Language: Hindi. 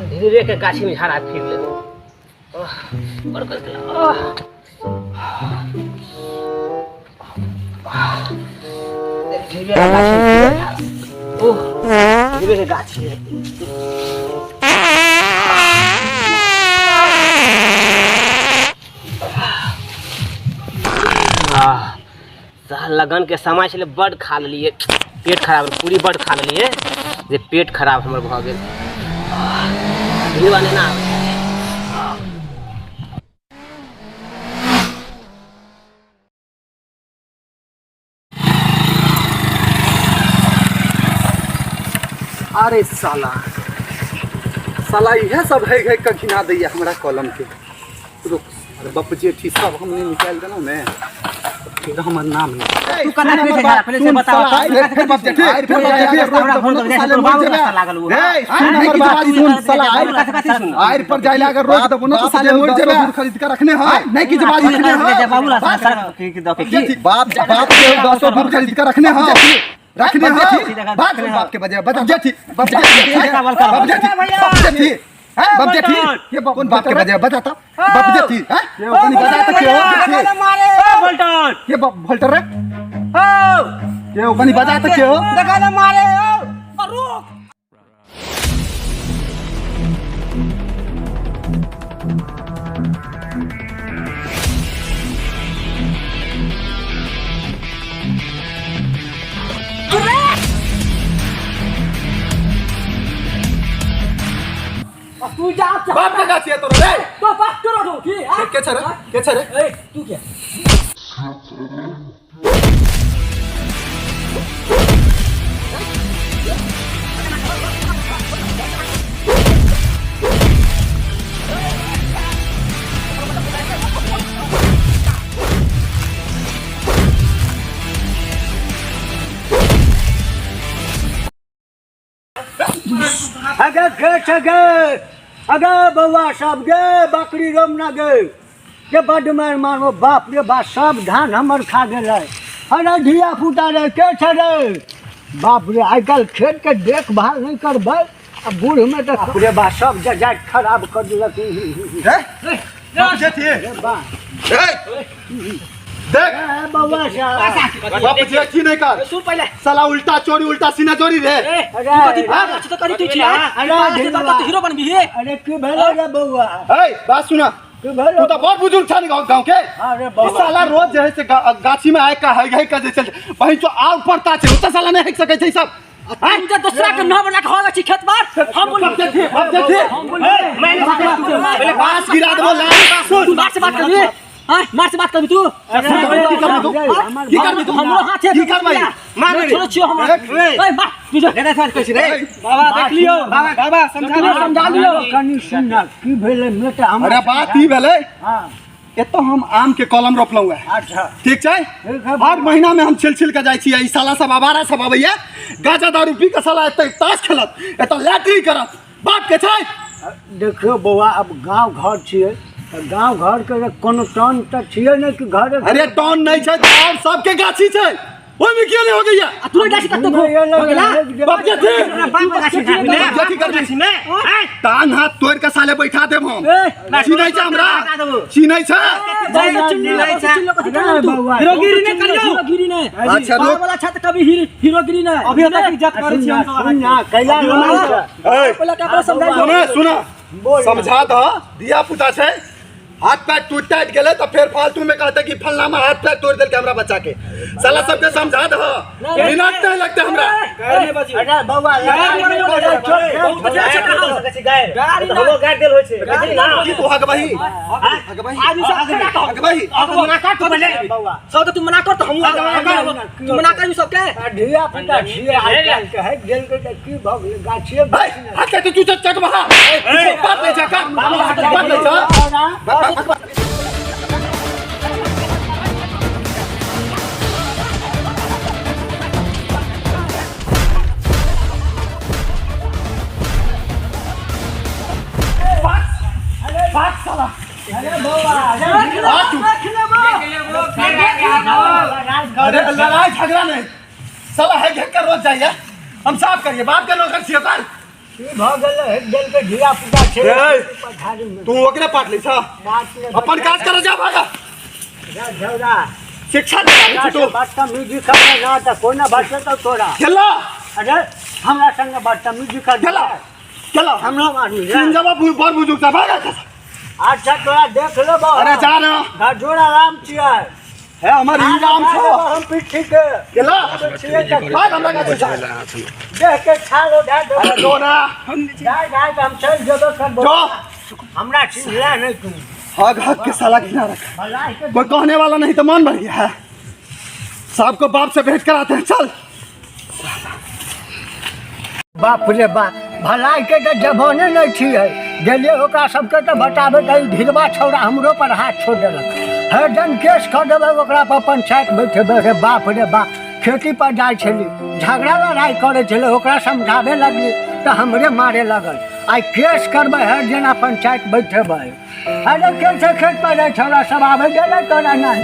धीरे धीरे के गाछी में झाड़ा फिर ले धीरे के गाछी लगन के समय से बड़ खा लिए पेट खराब पूरी बड़ खा लिए जे पेट खराब हमर भ गेल भीड़वाले ना अरे साला साला यह सब है कखिना दैया हमरा कॉलम के रुक अरे बाप जी ठीक सब हमने निकाल देना मैं फिर हमर नाम नहीं तू कना पे जा पहले से बता फिर बाप जी फिर हमरा फोन तो साले मोर जेबे लागल हो ए सुन हमर बात सुन साला आयर पर जाइला अगर रोक दबो ना तो साले मोर जेबे खरीद के रखने है नहीं की जवाब रखने है बाबूला की दके की बाप के 200 दूर खरीद के रखने हैं रखने हैं बात बाप के बजे बता जे ठीक बाप जे ठीक बाप जे ठीक ये कौन बाप के बजे बताता बाप जे ठीक है ये कौन बताता क्यों मारे वोल्टर ये वोल्टर रे ये कौन बताता क्यों देखा मारे रुक तू जा बाप का चाहिए तो रे तो बात करो तो की के छरे ए तू क्या अगे बउआ सब गे बकरी रोमना गे बड मार मारो बाप रे बा सब धान हमर खा गेल अरे धिया पुता रे के छ रे बाप रे आइ काल खेत के देखभाल नहीं करबै आ बूढ़ में तो बाप रे बा सब जाट खराब कर देलक जे ठीक बा देख बउआ साहब बाप जे की नहीं कर सुन पहले साला उल्टा चोरी उल्टा सीना चोरी रे अरे तो करी तू छिया अरे तो हीरो बनबी हे अरे की भेलो रे बउआ ए बात सुना तू तो बहुत बुजुर्ग था गांव के अरे बउआ साला रोज जे है से गाछी में आए का है का जे चल वही जो आव पड़ता छे उतना साला नहीं हक सके छै सब हम जे दूसरा के न बना के होगा छी खेत बार हम बोल देखे हम बोल पहले बास गिरा दो लाल सुन बात से बात कर हां मार से बात कर तू की कर तू हमरो हाथ है की कर भाई मार छोड़ छियो हम ए मार तू जो गदा साथ कहछ रे बाबा देख लियो बाबा समझा लियो कनी सुन ना की भेले बेटा हम अरे बात ई भेले हां ये तो हम आम के कलम रोपलौ है अच्छा ठीक छै हर महीना में हम छिल के जाय छी ई साला सब आवारा सब आबैया गाजा दारू पी के साला एते ताश खेलत एते लैटरी करत बात के छै देखियो बउआ अब गांव घर छियै गांव घर के कोनो टन त छियै नै कि घर अरे टन नहीं छै और सबके गाछी छै ओय में किया नहीं हो गया तू गाछी कत हो गेला बाप के थी बाप गाछी जथी कर गाछी में टांग हाथ तोड़ के साले बैठा देब हम चिन्है छै हमरा चिन्है छै हीरोगिरी ने करियो हीरोगिरी ने अच्छा बाबा वाला छत कभी हीरोगिरी ने अभी तक इज्जत करै छी हम ना कैला पहले का समझाई सुना समझा द दिया पुता छै हाथ पैर टूट टाट गेले तो फिर फालतू में कहते कि फलना में हाथ पैर तोड़ देल के हमरा बच्चा के साला सबके समझा द मिनट नहीं लगते हमरा अरे बउआ गाड़ी वो गाड़ देल होय छै ना की तू हग भाई आज सब हग भाई अब मना कर तू बोले बउआ सब तो तू मना कर तो हम तू मना कर सब के ढिया पुता छिए आज के है गेल के की भग गाछिए भाई हाथ के तू चट बहा बात ले जा का बात ले जा साला अरे बउआ अरे लड़ाई झगड़ा नहीं साला है घेर कर रोज जाइए हम साफ करिए बाप के नौकर छिए कर के धिया पुता छे ए, पठारी में तू ओकरे पाट ली था अपन काज कर जा भागा झौरा शिक्षा दे तू बदतमीजी करे ना तो कोई ना बचे तो तोरा खेला अरे हमरा संग बदतमीजी कर खेला खेला हमरा मारनी तीन जवाब बर बुजुर्ग था भागा अच्छा तोरा देख लो बा अरे जा ना जोड़ा राम छियै है हमर ई राम छो हम पीठी के खेला भाग हमरा का देख के छालो दे अरे दो ना जाय जाय हम चल जेबो कर जो हमरा चिल्ला नहीं तू हग हग के साला किनारा रखा भलाई के कोई कहने वाला नहीं तो मन बढ़ गया है साहब को बाप से भेंट कराते हैं चल बाप रे बाप भलाई के तो जबाने नहीं छियै गेलिए ओकरा सबके तो बताबे तो ढिलवा छौड़ा हमरो पर हाथ छोड़ देलक हर जन केस कर देबै ओकरा पर पंचायत बैठेबै रे बाप खेती पर जाइ छली झगड़ा लड़ाई करे छलै ओकरा समझाबे लगली तो हमरे मारे लगल आई केस करबै हर जना पंचायत बैठेबै अरे कैसे खेत पर जाइ छौड़ा सब आबे गेलै तोरा नहीं